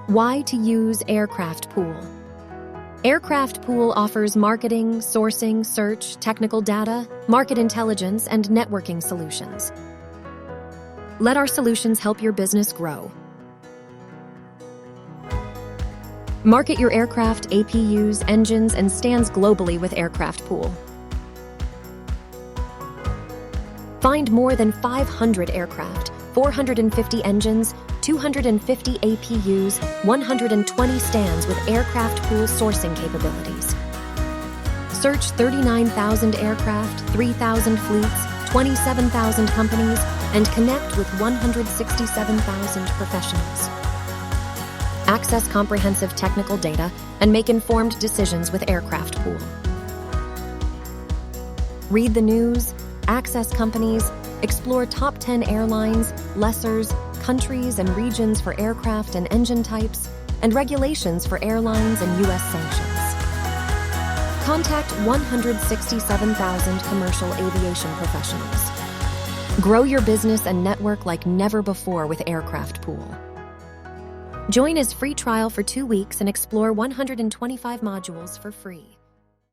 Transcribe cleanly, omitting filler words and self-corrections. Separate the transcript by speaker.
Speaker 1: Why to use Aircraft Pool? Aircraft Pool offers marketing, sourcing, search, technical data, market intelligence, and networking solutions. Let our solutions help your business grow. Market your aircraft, APUs, engines, and stands globally with Aircraft Pool. Find more than 500 aircraft, 450 engines, 250 APUs, 120 stands with Aircraft Pool sourcing capabilities. Search 39,000 aircraft, 3,000 fleets, 27,000 companies, and connect with 167,000 professionals. Access comprehensive technical data and make informed decisions with Aircraft Pool. Read the news, access companies, explore top 10 airlines, lessors, countries and regions for aircraft and engine types, and regulations for airlines and U.S. sanctions. Contact 167,000 commercial aviation professionals. Grow your business and network like never before with Aircraft Pool. Join as free trial for 2 weeks and explore 125 modules for free.